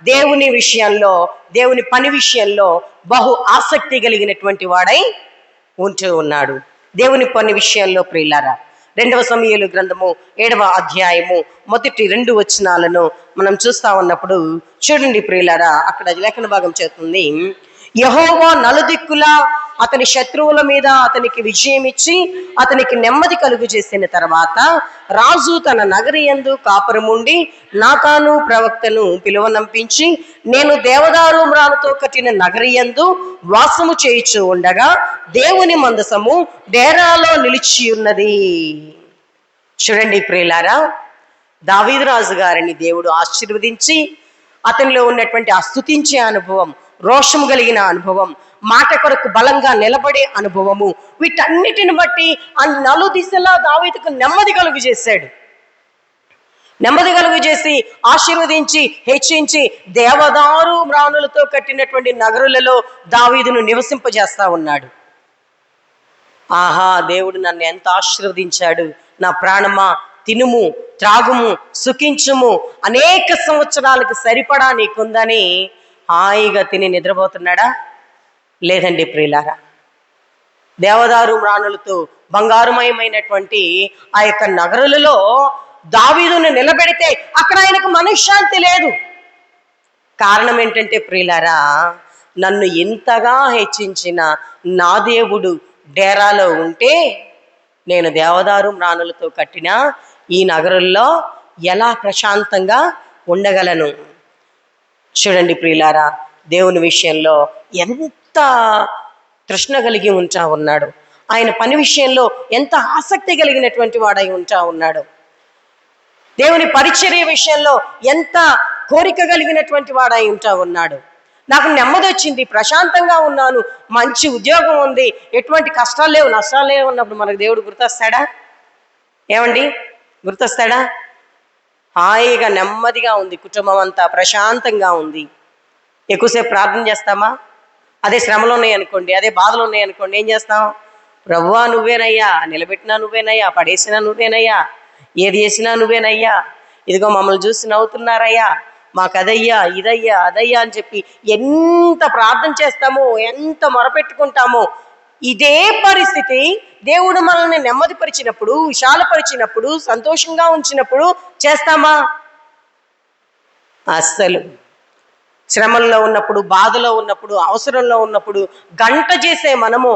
దేవుని విషయంలో, దేవుని పని విషయంలో బహు ఆసక్తి కలిగినటువంటి వాడై ఉంటూ ఉన్నాడు. దేవుని పని విషయంలో ప్రియులారా, 2వ సమూయేలు గ్రంథము 7వ అధ్యాయము 1-2 వచనాలను మనం చూస్తా ఉన్నప్పుడు చూడండి ప్రియులారా, అక్కడ లేఖన భాగం చేస్తుంది, యెహోవా నలుదిక్కులా అతని శత్రువుల మీద అతనికి విజయం ఇచ్చి అతనికి నెమ్మది కలుగు చేసిన తర్వాత రాజు తన నగరి యందు కాపురముండి నాతాను ప్రవక్తను పిలువనంపించి, నేను దేవదారు మ్రానుతో కట్టిన నగరి యందు వాసము చేయుచు ఉండగా దేవుని మందసము డేరాలో నిలిచి ఉన్నది. చూడండి ప్రియులారా, దావీదు రాజు గారిని దేవుడు ఆశీర్వదించి అతనిలో ఉన్నటువంటి ఆ స్తుతించే అనుభవం, రోషము కలిగిన అనుభవం, మాట కొరకు బలంగా నిలబడే అనుభవము, వీటన్నిటిని బట్టి ఆ నలుదిశలా దావీదుకు నెమ్మది కలుగు చేశాడు. నెమ్మది కలుగు చేసి ఆశీర్వదించి హెచ్చించి దేవదారు మ్రాణులతో కట్టినటువంటి నగరులలో దావీదును నివసింపజేస్తా ఉన్నాడు. ఆహా, దేవుడు నన్ను ఎంత ఆశీర్వదించాడు, నా ప్రాణమా తినుము త్రాగుము సుఖించుము, అనేక సంవత్సరాలకు సరిపడా నీకుందని హాయిగా తిని నిద్రపోతున్నాడా? లేదండి ప్రియులారా. దేవదారు మ్రాణులతో బంగారుమయమైనటువంటి ఆ యొక్క నగరులలో దావీదును నిలబెడితే అక్కడ ఆయనకు మనశ్శాంతి లేదు. కారణం ఏంటంటే ప్రియులారా, నన్ను ఇంతగా హెచ్చించిన నా దేవుడు డేరాలో ఉంటే నేను దేవదారు మ్రాణులతో కట్టిన ఈ నగరుల్లో ఎలా ప్రశాంతంగా ఉండగలను? చూడండి ప్రియులారా, దేవుని విషయంలో ఎంత తృష్ణ కలిగి ఉంటా ఉన్నాడు, ఆయన పని విషయంలో ఎంత ఆసక్తి కలిగినటువంటి వాడై ఉంటా ఉన్నాడు, దేవుని పరిచర్య విషయంలో ఎంత కోరిక కలిగినటువంటి వాడై ఉంటా ఉన్నాడు. నాకు నెమ్మది వచ్చింది, ప్రశాంతంగా ఉన్నాను, మంచి ఉద్యోగం ఉంది, ఎటువంటి కష్టాలు లేవు నష్టాలు లేవు ఉన్నప్పుడు మనకు దేవుడు గుర్తొస్తాడా? ఏమండి, గుర్తొస్తాడా? హాయిగా నెమ్మదిగా ఉంది, కుటుంబం అంతా ప్రశాంతంగా ఉంది. ఎక్కువసేపు ప్రార్థన చేస్తామా? అదే శ్రమలు ఉన్నాయి అనుకోండి, అదే బాధలు ఉన్నాయి అనుకోండి, ఏం చేస్తాం? ప్రభువా నువ్వేనయ్యా, నిలబెట్టినా నువ్వేనయ్యా, పడేసినా నువ్వేనయ్యా, ఏది చేసినా నువ్వేనయ్యా, ఇదిగో మమ్మల్ని చూసి నవ్వుతున్నారయ్యా, మాకు అదయ్యా ఇదయ్యా అదయ్యా అని చెప్పి ఎంత ప్రార్థన చేస్తామో, ఎంత మొరపెట్టుకుంటామో. ఇదే పరిస్థితి దేవుడు మనల్ని నెమ్మదిపరిచినప్పుడు, విశాలపరిచినప్పుడు, సంతోషంగా ఉంచినప్పుడు చేస్తామా? అస్సలు. శ్రమల్లో ఉన్నప్పుడు, బాధలో ఉన్నప్పుడు, అవసరంలో ఉన్నప్పుడు గంట చేసే మనము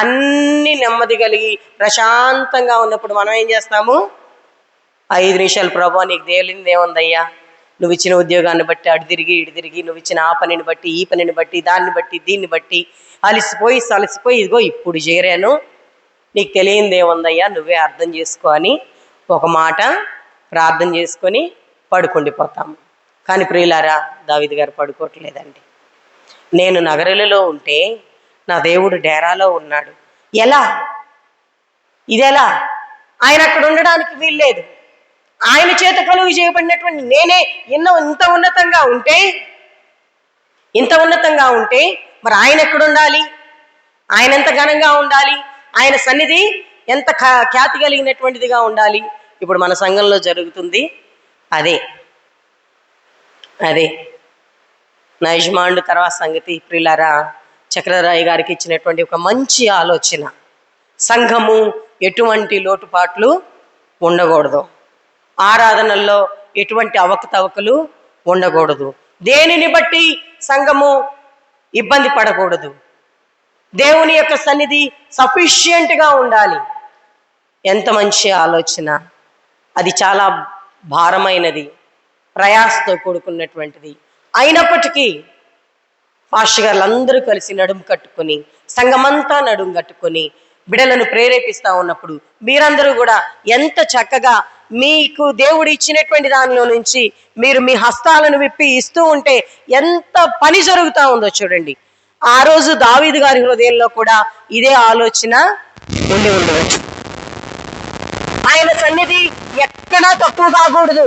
అన్ని నెమ్మది కలిగి ప్రశాంతంగా ఉన్నప్పుడు మనం ఏం చేస్తాము? 5 నిమిషాలు ప్రభువా నీకు తేలింది ఏముందయ్యా, నువ్వు ఇచ్చిన ఉద్యోగాన్ని బట్టి అటు తిరిగి ఇటు తిరిగి, నువ్వు ఇచ్చిన ఆ పనిని బట్టి ఈ పనిని బట్టి దాన్ని బట్టి దీన్ని బట్టి అలసిపోయి ఇదిగో ఇప్పుడు చేరాను, నీకు తెలియంది ఏముందయ్యా, నువ్వే అర్థం చేసుకో అని ఒక మాట ప్రార్థన చేసుకొని పడుకుండిపోతాము. కానీ ప్రియులారా, దావీదు గారు పడుకోవట్లేదండి. నేను నగరులలో ఉంటే నా దేవుడు డేరాలో ఉన్నాడు. ఎలా? ఇదెలా? ఆయన అక్కడ ఉండడానికి వీల్లేదు. ఆయన చేత కలుగు చేయబడినటువంటి నేనే ఇంత ఉన్నతంగా ఉంటే మరి ఆయన ఎక్కడ ఉండాలి? ఆయన ఎంత ఘనంగా ఉండాలి? ఆయన సన్నిధి ఎంత ఖ్యాతి కలిగినటువంటిదిగా ఉండాలి? ఇప్పుడు మన సంఘంలో జరుగుతుంది అదే. నా యజమానుడు తర్వాత సంగతి ప్రియులారా, చక్రరాయ్ గారికి ఇచ్చినటువంటి ఒక మంచి ఆలోచన. సంఘము ఎటువంటి లోటుపాట్లు ఉండకూడదు, ఆరాధనల్లో ఎటువంటి అవకతవకలు ఉండకూడదు, దేనిని బట్టి సంఘము ఇబ్బంది పడకూడదు, దేవుని యొక్క సన్నిధి సఫిషియెంట్గా ఉండాలి. ఎంత మంచి ఆలోచన! అది చాలా భారమైనది, ప్రయాసతో కూడుకున్నటువంటిది. అయినప్పటికీ పాస్టర్ గారులు అందరూ కలిసి నడుము కట్టుకొని, సంఘమంతా నడుము కట్టుకొని బిడలను ప్రేరేపిస్తూ ఉన్నప్పుడు మీరందరూ కూడా ఎంత చక్కగా మీకు దేవుడు ఇచ్చినటువంటి దానిలో నుంచి మీరు మీ హస్తాలను విప్పి ఇస్తూ ఉంటే ఎంత పని జరుగుతూ ఉందో చూడండి. ఆ రోజు దావీదు గారి హృదయంలో కూడా ఇదే ఆలోచన ఉండి ఉండవచ్చు. ఆయన సన్నిధి ఎక్కడా తక్కువ కాకూడదు,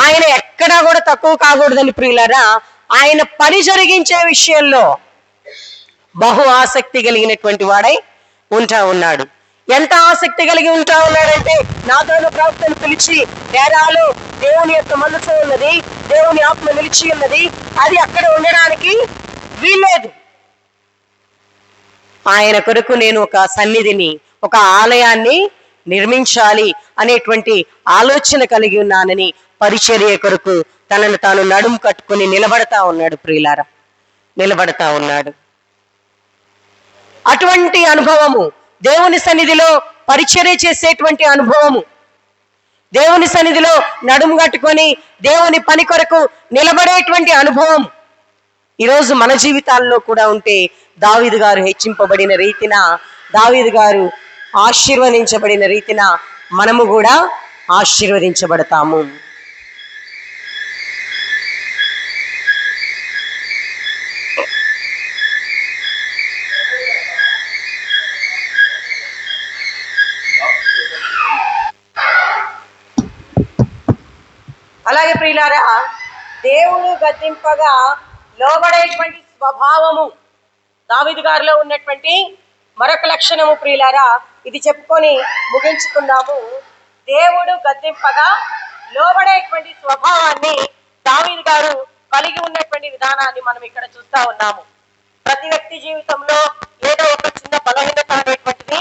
ఆయన ఎక్కడా కూడా తక్కువ కాకూడదని ప్రియులారా, ఆయన పని జరిగించే విషయంలో బహు ఆసక్తి కలిగినటువంటి వాడై ఉంటా ఉన్నాడు. ఎంత ఆసక్తి కలిగి ఉంటా ఉన్నాడంటే, నాతాను ప్రవక్తను పిలిచి, డేరాలో దేవుని యొక్క మనసు ఉన్నది, దేవుని ఆత్మ నిలిచి ఉన్నది, అది అక్కడ ఉండడానికి వీల్లేదు. ఆయన కొరకు నేను ఒక సన్నిధిని, ఒక ఆలయాన్ని నిర్మించాలి అనేటువంటి ఆలోచన కలిగి ఉన్నానని పరిచర్య కొరకు తనను తాను నడుము కట్టుకుని నిలబడతా ఉన్నాడు ప్రియులారా, నిలబడతా ఉన్నాడు. అటువంటి అనుభవము, దేవుని సన్నిధిలో పరిచర్య చేసేటువంటి అనుభవము, దేవుని సన్నిధిలో నడుము కట్టుకొని దేవుని పని కొరకు నిలబడేటువంటి అనుభవం ఈరోజు మన జీవితాల్లో కూడా ఉంటే, దావీదు గారు హెచ్చింపబడిన రీతిన, దావీదు గారు ఆశీర్వదించబడిన రీతిన మనము కూడా ఆశీర్వదించబడతాము. అలాగే ప్రియులారా, దేవుడు గద్దింపగా లోబడేటువంటి స్వభావము దావీదు గారిలో ఉన్నటువంటి మరొక లక్షణము ప్రియులారా. ఇది చెప్పుకొని ముగించుకుందాము. దేవుడు గద్దింపగా లోబడేటువంటి స్వభావాన్ని దావీదు గారు కలిగి ఉన్నటువంటి విధానాన్ని మనం ఇక్కడ చూస్తా ఉన్నాము. ప్రతి వ్యక్తి జీవితంలో ఏదో ఒక చిన్న బలహీనత అనేటువంటిది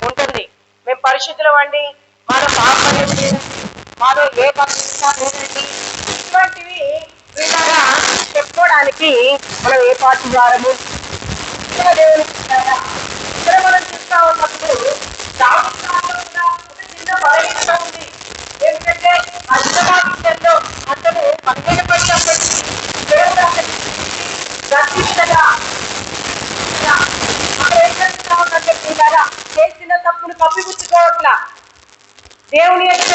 ఉంటుంది. మేము పరిశుద్ధులం అండి, మాలో పాపం లేదండి, మాలో ఏ పక్షం లేదండి, ఇటువంటివి వీళ్ళగా చెప్పుకోవడానికి మనం ఏ పార్టీ ద్వారము దేవుని ఇక్కడ మనం చూస్తా ఉన్నప్పుడు ఒక చిన్న బలహీనత ఉంది. ఏమిటంటే అర్థమా విషయంలో అతను బలహీనపడినప్పటికీ దేవుడు అతన్ని గర్తించగా అక్కడ ఏం చేస్తా ఉన్నట్టే పిల్లరా, చేసిన తప్పును కప్పిపుచ్చుకోవట్లా, దేవుని యొక్క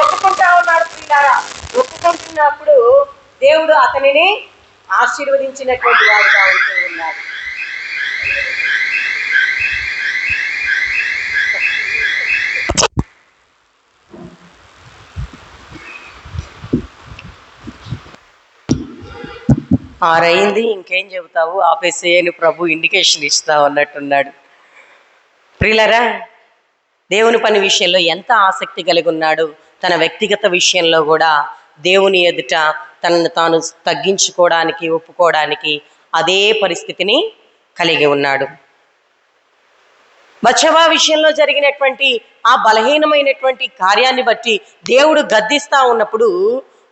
ఒప్పుకుంటా ఉన్నాడు పిల్లరా. ఒప్పుకుంటున్నప్పుడు దేవుడు అతనిని ఆశీర్వదించినటువంటి వాడుగా ఉంటూ ఉన్నాడు. ఆరైంది, ఇంకేం చెబుతావు, ఆపేసేయని ప్రభు ఇండికేషన్ ఇస్తా ఉన్నట్టున్నాడు. ప్రియులరా, దేవుని పని విషయంలో ఎంత ఆసక్తి కలిగి ఉన్నాడు. తన వ్యక్తిగత విషయంలో కూడా దేవుని ఎదుట తనను తాను తగ్గించుకోవడానికి, ఒప్పుకోవడానికి అదే పరిస్థితిని కలిగి ఉన్నాడు. బత్షెబా విషయంలో జరిగినటువంటి ఆ బలహీనమైనటువంటి కార్యాన్ని బట్టి దేవుడు గద్దిస్తా ఉన్నప్పుడు,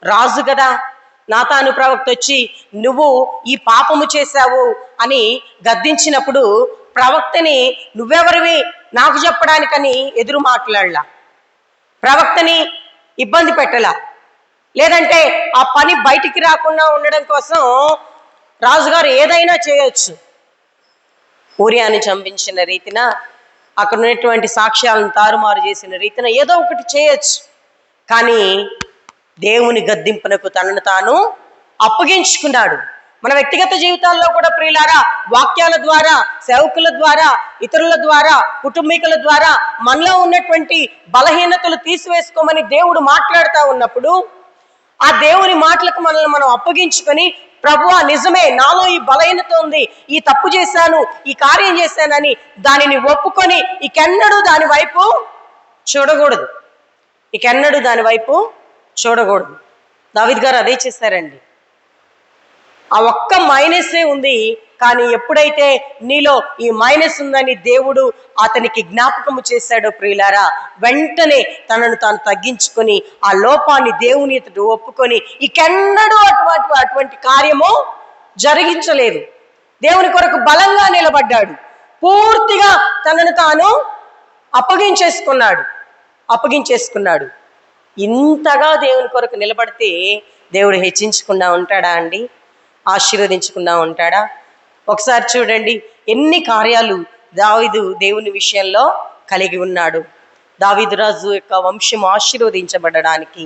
రాజు కదా నాతాను ప్రవక్త వచ్చి నువ్వు ఈ పాపము చేశావు అని గద్దించినప్పుడు ప్రవక్తని నువ్వెవరివి నాకు చెప్పడానికని ఎదురు మాట్లాడలా, ప్రవక్తని ఇబ్బంది పెట్టలా, లేదంటే ఆ పని బయటికి రాకుండా ఉండడం కోసం రాజుగారు ఏదైనా చేయొచ్చు. ఊరియాని చంపించిన రీతిన, అక్కడ ఉన్నటువంటి సాక్ష్యాలను తారుమారు చేసిన రీతిన ఏదో ఒకటి చేయొచ్చు. కానీ దేవుని గద్దింపునకు తనను తాను అప్పగించుకున్నాడు. మన వ్యక్తిగత జీవితాల్లో కూడా ప్రియులారా, వాక్యాల ద్వారా, సేవకుల ద్వారా, ఇతరుల ద్వారా, కుటుంబీకుల ద్వారా మనలో ఉన్నటువంటి బలహీనతలు తీసివేసుకోమని దేవుడు మాట్లాడుతూ ఉన్నప్పుడు, ఆ దేవుని మాటలకు మనల్ని మనం అప్పగించుకొని, ప్రభువా నిజమే నాలో ఈ బలహీనత ఉంది, ఈ తప్పు చేశాను, ఈ కార్యం చేశానని దానిని ఒప్పుకొని ఇకెన్నడూ దాని వైపు చూడకూడదు. ఇకెన్నడూ దాని వైపు చూడకూడదు. దావీదు గారు అదే చేశారండి. ఆ ఒక్క మైనసే ఉంది, కానీ ఎప్పుడైతే నీలో ఈ మైనస్ ఉందని దేవుడు అతనికి జ్ఞాపకము చేశాడో ప్రియులారా, వెంటనే తనను తాను తగ్గించుకొని ఆ లోపాన్ని దేవుని ఎదుట ఒప్పుకొని ఇకెన్నడూ అటువంటి కార్యము జరిగించలేదు. దేవుని కొరకు బలంగా నిలబడ్డాడు. పూర్తిగా తనను తాను అప్పగించేసుకున్నాడు. ఇంతగా దేవుని కొరకు నిలబడితే దేవుడు హెచ్చించకుండా ఉంటాడా అండి? ఆశీర్వదించకుండా ఉంటాడా? ఒకసారి చూడండి, ఎన్ని కార్యాలు దావీదు దేవుని విషయంలో కలిగి ఉన్నాడు. దావీదు రాజు యొక్క వంశం ఆశీర్వదించబడడానికి,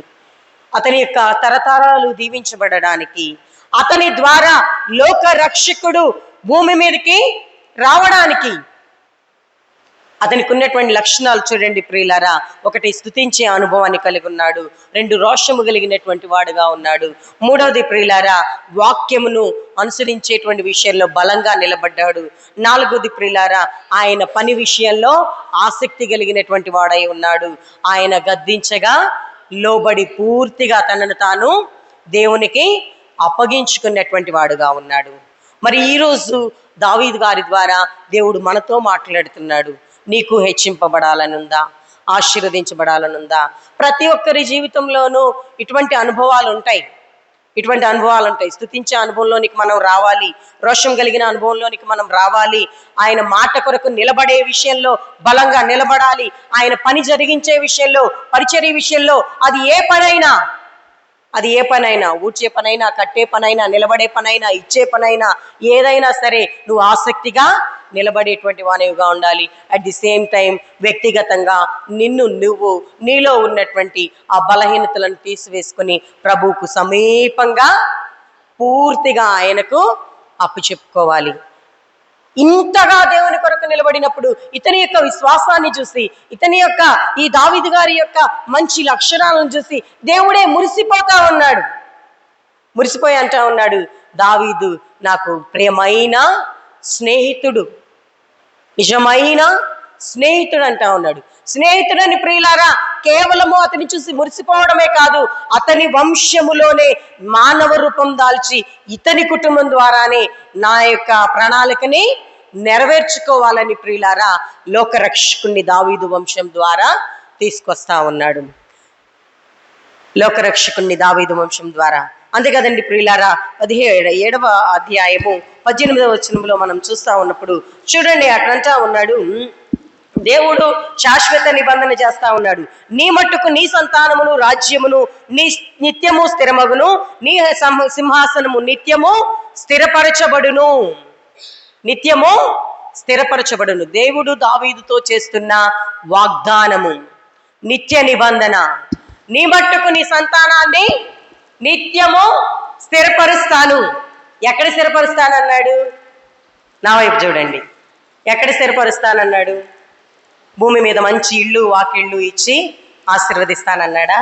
అతని యొక్క తరతరాలు దీవించబడడానికి, అతని ద్వారా లోక రక్షకుడు భూమి మీదకి రావడానికి అతనికి ఉన్నటువంటి లక్షణాలు చూడండి ప్రియులారా. ఒకటి, స్తుతించే అనుభవాన్ని కలిగి ఉన్నాడు. 2, రోషము కలిగినటువంటి వాడుగా ఉన్నాడు. 3వది ప్రియులారా, వాక్యమును అనుసరించేటువంటి విషయంలో బలంగా నిలబడ్డాడు. 4వది ప్రియులారా, ఆయన పని విషయంలో ఆసక్తి కలిగినటువంటి వాడై ఉన్నాడు. ఆయన గద్దించగా లోబడి పూర్తిగా తనను తాను దేవునికి అప్పగించుకున్నటువంటి వాడుగా ఉన్నాడు. మరి ఈరోజు దావీదు గారి ద్వారా దేవుడు మనతో మాట్లాడుతున్నాడు. నీకు హెచ్చింపబడాలనుందా? ఆశీర్వదించబడాలనుందా? ప్రతి ఒక్కరి జీవితంలోనూ ఇటువంటి అనుభవాలు ఉంటాయి. స్తుతించే అనుభవంలోనికి మనం రావాలి, రోషం కలిగిన అనుభవంలోనికి మనం రావాలి. ఆయన మాట కొరకు నిలబడే విషయంలో బలంగా నిలబడాలి. ఆయన పని జరిగించే విషయంలో, పరిచర్య విషయంలో, అది ఏ పనైనా, ఊడ్చే పనైనా, కట్టే పనైనా, నిలబడే పనైనా, ఇచ్చే పనైనా, ఏదైనా సరే నువ్వు ఆసక్తిగా నిలబడేటువంటి వానివిగా ఉండాలి. అట్ ది సేమ్ టైం వ్యక్తిగతంగా నీలో ఉన్నటువంటి ఆ బలహీనతలను తీసివేసుకొని ప్రభువుకు సమీపంగా పూర్తిగా ఆయనకు అప్పు చెప్పుకోవాలి. ఇంతగా దేవుని కొరకు నిలబడినప్పుడు ఇతని యొక్క విశ్వాసాన్ని చూసి, ఇతని యొక్క ఈ దావీదు గారి యొక్క మంచి లక్షణాలను చూసి దేవుడే మురిసిపోతా ఉన్నాడు. మురిసిపోయి అంటా ఉన్నాడు, దావీదు నాకు ప్రియమైన స్నేహితుడు, నిజమైన స్నేహితుడు అంటా ఉన్నాడు. స్నేహితుడని ప్రియులారా కేవలము అతని చూసి మురిసిపోవడమే కాదు, అతని వంశములోనే మానవ రూపం దాల్చి ఇతని కుటుంబం ద్వారానే నా యొక్క ప్రణాళికని నెరవేర్చుకోవాలని ప్రియులారా లోకరక్షకుణ్ణి దావీదు వంశం ద్వారా తీసుకొస్తా ఉన్నాడు. లోకరక్షకుణ్ణి దావీదు వంశం ద్వారా. అంతే కదండి ప్రియులారా, 7వ అధ్యాయము 18వ వచనంలో మనం చూస్తా ఉన్నప్పుడు చూడండి, అట్లంటా ఉన్నాడు, దేవుడు శాశ్వత నిబంధన చేస్తా ఉన్నాడు. నీ మట్టుకు నీ సంతానమును రాజ్యమును నీ నిత్యము స్థిరమగును, నీ సింహాసనము నిత్యము స్థిరపరచబడును. నిత్యము స్థిరపరచబడును. దేవుడు దావీదుతో చేస్తున్న వాగ్దానము, నిత్య నిబంధన. నీ మట్టుకు నీ సంతానాన్ని నిత్యము స్థిరపరుస్తాను. ఎక్కడ స్థిరపరుస్తానన్నాడు? నా వైపు చూడండి. ఎక్కడ స్థిరపరుస్తానన్నాడు? భూమి మీద మంచి ఇళ్ళు వాకిళ్ళు ఇచ్చి ఆశీర్వదిస్తానన్నాడా?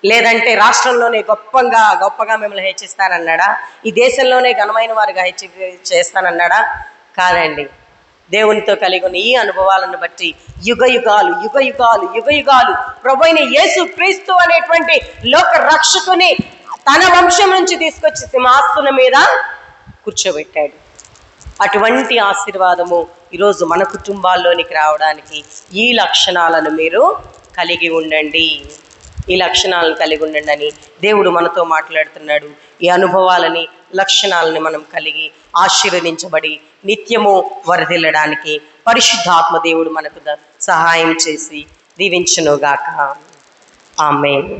లేదంటే రాష్ట్రంలోనే గొప్పగా మిమ్మల్ని హెచ్చిస్తానన్నాడా? ఈ దేశంలోనే ఘనమైన వారిగా చేస్తానన్నాడా? కాదండి. దేవునితో కలిగి ఉన్న ఈ అనుభవాలను బట్టి యుగ యుగాలు ప్రభువైన యేసు క్రీస్తు అనేటువంటి లోక రక్షకుని తన వంశం నుంచి తీసుకొచ్చి సింహాసనం మీద కూర్చోబెట్టాడు. అటువంటి ఆశీర్వాదము ఈరోజు మన కుటుంబాల్లోనికి రావడానికి ఈ లక్షణాలను మీరు కలిగి ఉండండి. ఈ లక్షణాలను కలిగి ఉండండి అని దేవుడు మనతో మాట్లాడుతున్నాడు. ఈ అనుభవాలని లక్షణాలని మనం కలిగి ఆశీర్వదించబడి నిత్యము వరదిల్లడానికి పరిశుద్ధాత్మ దేవుడు మనకు సహాయం చేసి దీవించునుగాక. ఆమేన్.